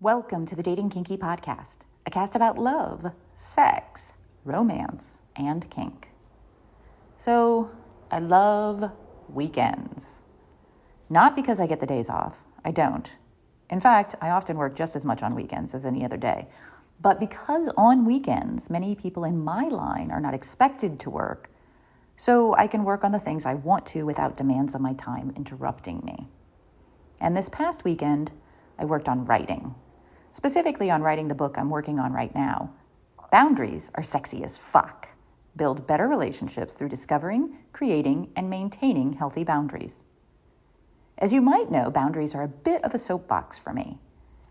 Welcome to the Dating Kinky Podcast, a cast about love, sex, romance, and kink. So, I love weekends. Not because I get the days off. I don't. In fact, I often work just as much on weekends as any other day. But because on weekends, many people in my line are not expected to work, so I can work on the things I want to without demands on my time interrupting me. And this past weekend, I worked on writing. Specifically on writing the book I'm working on right now. Boundaries are sexy as fuck. Build better relationships through discovering, creating, and maintaining healthy boundaries. As you might know, boundaries are a bit of a soapbox for me.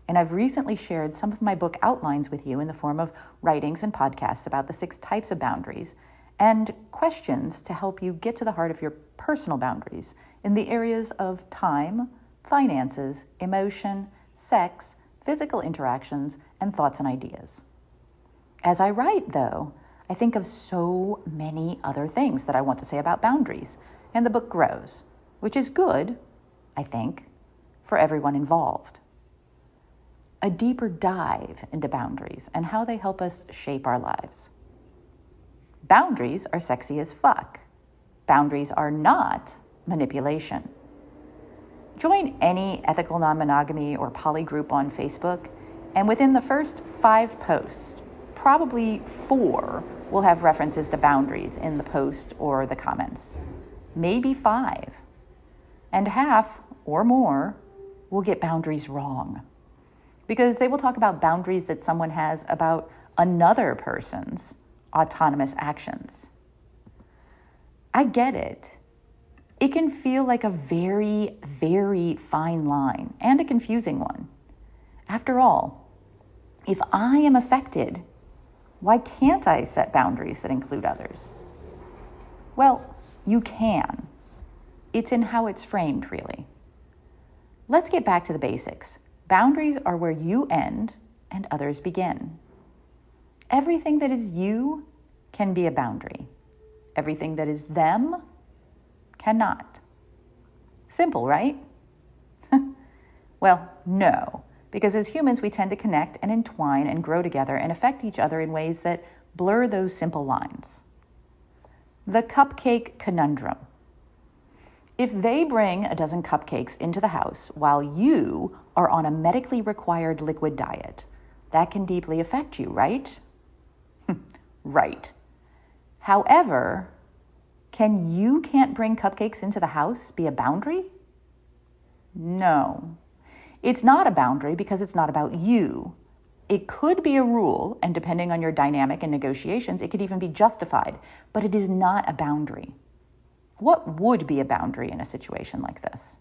And I've recently shared some of my book outlines with you in the form of writings and podcasts about the 6 types of boundaries and questions to help you get to the heart of your personal boundaries in the areas of time, finances, emotion, sex, physical interactions, and thoughts and ideas. As I write, though, I think of so many other things that I want to say about boundaries, and the book grows, which is good, I think, for everyone involved. A deeper dive into boundaries and how they help us shape our lives. Boundaries are sexy as fuck. Boundaries are not manipulation. Join any ethical non-monogamy or poly group on Facebook, and within the first 5 posts, probably 4 will have references to boundaries in the post or the comments. Maybe 5. And half or more will get boundaries wrong, because they will talk about boundaries that someone has about another person's autonomous actions. I get it. It can feel like a very, very fine line and a confusing one. After all, if I am affected, why can't I set boundaries that include others? Well, you can. It's in how it's framed, really. Let's get back to the basics. Boundaries are where you end and others begin. Everything that is you can be a boundary. Everything that is them cannot. Simple, right? Well, no, because as humans, we tend to connect and entwine and grow together and affect each other in ways that blur those simple lines. The cupcake conundrum. If they bring a dozen cupcakes into the house while you are on a medically required liquid diet, that can deeply affect you, right? Right. However, can you can't bring cupcakes into the house be a boundary? No. It's not a boundary because it's not about you. It could be a rule, and depending on your dynamic and negotiations, it could even be justified, but it is not a boundary. What would be a boundary in a situation like this?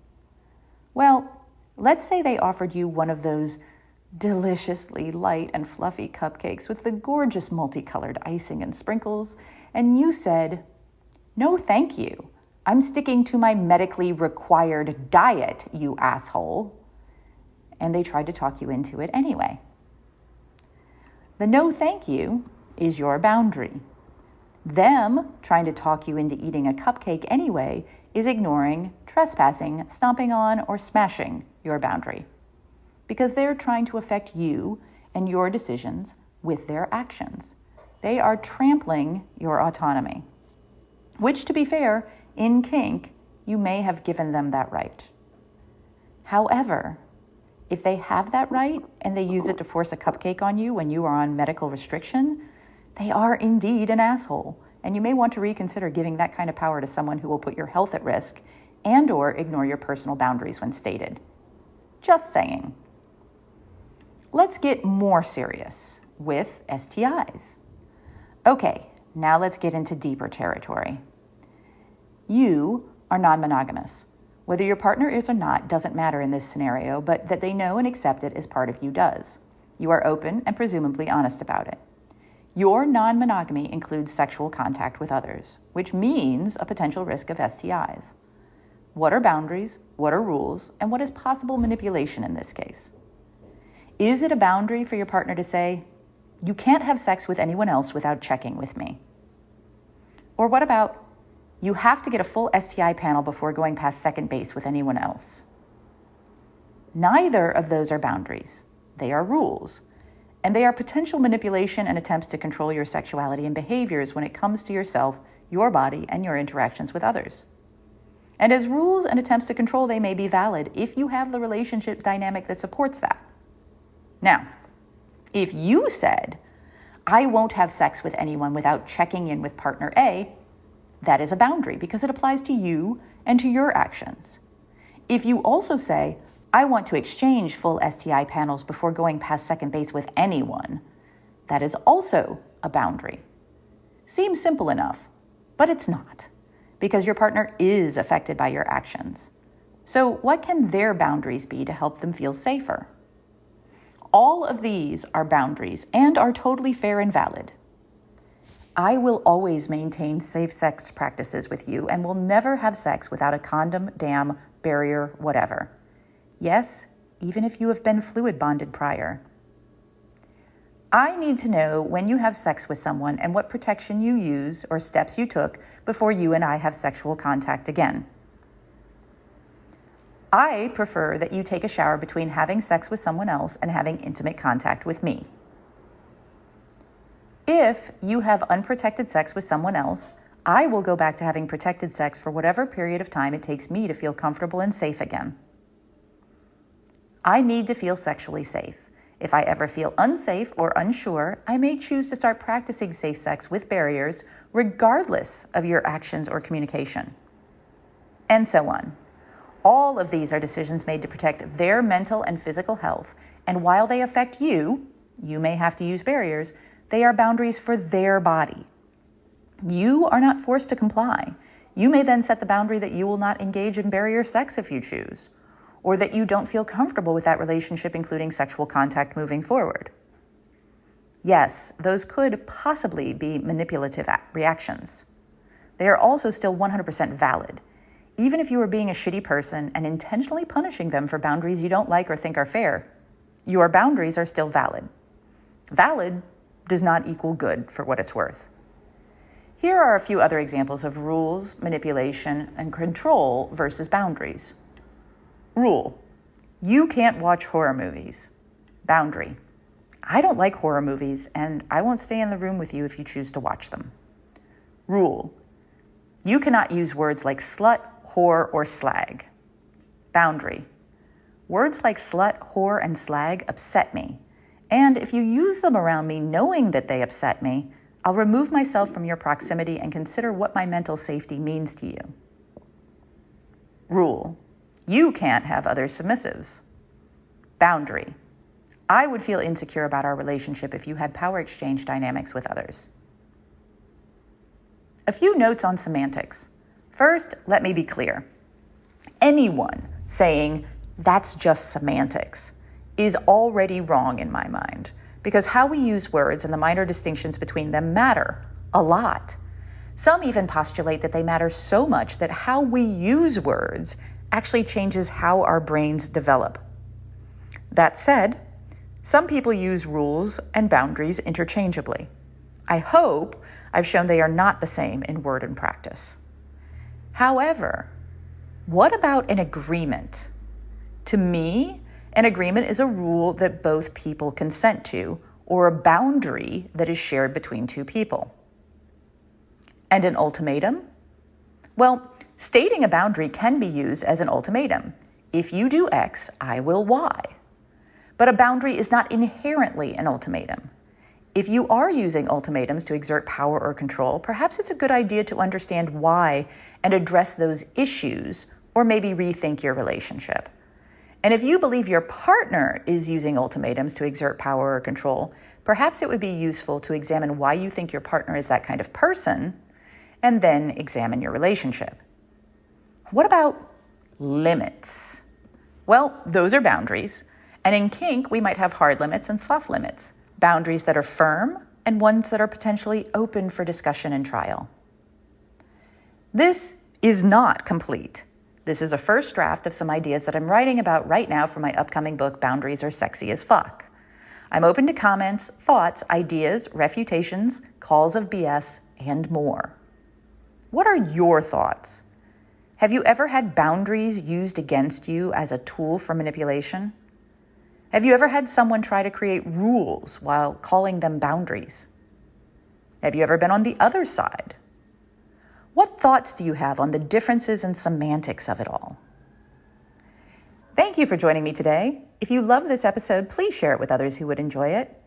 Well, let's say they offered you one of those deliciously light and fluffy cupcakes with the gorgeous multicolored icing and sprinkles, and you said, "No, thank you. I'm sticking to my medically required diet, you asshole." And they tried to talk you into it anyway. The no thank you is your boundary. Them trying to talk you into eating a cupcake anyway is ignoring, trespassing, stomping on, or smashing your boundary. Because they're trying to affect you and your decisions with their actions. They are trampling your autonomy. Which, to be fair, in kink, you may have given them that right. However, if they have that right and they use it to force a cupcake on you when you are on medical restriction, they are indeed an asshole, and you may want to reconsider giving that kind of power to someone who will put your health at risk and/or ignore your personal boundaries when stated. Just saying. Let's get more serious with STIs. Okay, now let's get into deeper territory. You are non-monogamous. Whether your partner is or not doesn't matter in this scenario, but that they know and accept it as part of you does. You are open and presumably honest about it. Your non-monogamy includes sexual contact with others, which means a potential risk of STIs. What are boundaries, what are rules, and what is possible manipulation in this case? Is it a boundary for your partner to say, "You can't have sex with anyone else without checking with me"? Or what about, "You have to get a full STI panel before going past second base with anyone else"? Neither of those are boundaries. They are rules. And they are potential manipulation and attempts to control your sexuality and behaviors when it comes to yourself, your body, and your interactions with others. And as rules and attempts to control, they may be valid if you have the relationship dynamic that supports that. Now, if you said, I won't have sex with anyone without checking in with partner A, that is a boundary because it applies to you and to your actions. If you also say, I want to exchange full STI panels before going past second base with anyone, that is also a boundary. Seems simple enough, but it's not, because your partner is affected by your actions. So what can their boundaries be to help them feel safer? All of these are boundaries and are totally fair and valid. I will always maintain safe sex practices with you and will never have sex without a condom, dam, barrier, whatever. Yes, even if you have been fluid bonded prior. I need to know when you have sex with someone and what protection you use or steps you took before you and I have sexual contact again. I prefer that you take a shower between having sex with someone else and having intimate contact with me. If you have unprotected sex with someone else, I will go back to having protected sex for whatever period of time it takes me to feel comfortable and safe again. I need to feel sexually safe. If I ever feel unsafe or unsure, I may choose to start practicing safe sex with barriers, regardless of your actions or communication. And so on. All of these are decisions made to protect their mental and physical health, and while they affect you, you may have to use barriers, they are boundaries for their body. You are not forced to comply. You may then set the boundary that you will not engage in barrier sex if you choose, or that you don't feel comfortable with that relationship, including sexual contact moving forward. Yes, those could possibly be manipulative reactions. They are also still 100% valid. Even if you are being a shitty person and intentionally punishing them for boundaries you don't like or think are fair, your boundaries are still valid. Valid does not equal good for what it's worth. Here are a few other examples of rules, manipulation, and control versus boundaries. Rule: you can't watch horror movies. Boundary: I don't like horror movies and I won't stay in the room with you if you choose to watch them. Rule: you cannot use words like slut, whore, or slag. Boundary: words like slut, whore, and slag upset me. And if you use them around me knowing that they upset me, I'll remove myself from your proximity and consider what my mental safety means to you. Rule: you can't have other submissives. Boundary: I would feel insecure about our relationship if you had power exchange dynamics with others. A few notes on semantics. First, let me be clear. Anyone saying that's just semantics is already wrong in my mind, because how we use words and the minor distinctions between them matter a lot. Some even postulate that they matter so much that how we use words actually changes how our brains develop. That said, some people use rules and boundaries interchangeably. I hope I've shown they are not the same in word and practice. However, what about an agreement? To me, an agreement is a rule that both people consent to, or a boundary that is shared between two people. And an ultimatum? Well, stating a boundary can be used as an ultimatum. If you do X, I will Y. But a boundary is not inherently an ultimatum. If you are using ultimatums to exert power or control, perhaps it's a good idea to understand why and address those issues, or maybe rethink your relationship. And if you believe your partner is using ultimatums to exert power or control, perhaps it would be useful to examine why you think your partner is that kind of person, and then examine your relationship. What about limits? Well, those are boundaries. And in kink, we might have hard limits and soft limits, boundaries that are firm and ones that are potentially open for discussion and trial. This is not complete. This is a first draft of some ideas that I'm writing about right now for my upcoming book, Boundaries Are Sexy as Fuck. I'm open to comments, thoughts, ideas, refutations, calls of BS, and more. What are your thoughts? Have you ever had boundaries used against you as a tool for manipulation? Have you ever had someone try to create rules while calling them boundaries? Have you ever been on the other side? What thoughts do you have on the differences and semantics of it all? Thank you for joining me today. If you love this episode, please share it with others who would enjoy it.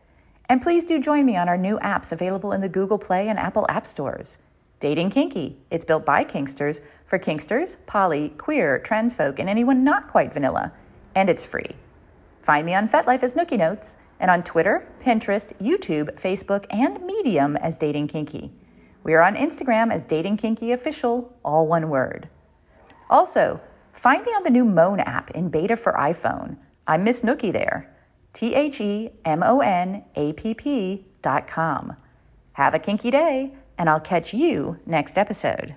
And please do join me on our new apps available in the Google Play and Apple App Stores. Dating Kinky. It's built by Kinksters for Kinksters, poly, queer, trans folk, and anyone not quite vanilla. And it's free. Find me on FetLife as Nookie Notes, and on Twitter, Pinterest, YouTube, Facebook, and Medium as Dating Kinky. We are on Instagram as Dating Kinky Official, all one word. Also, find me on the new Moan app in beta for iPhone. I'm Miss Nookie there. TheMonapp.com. Have a kinky day, and I'll catch you next episode.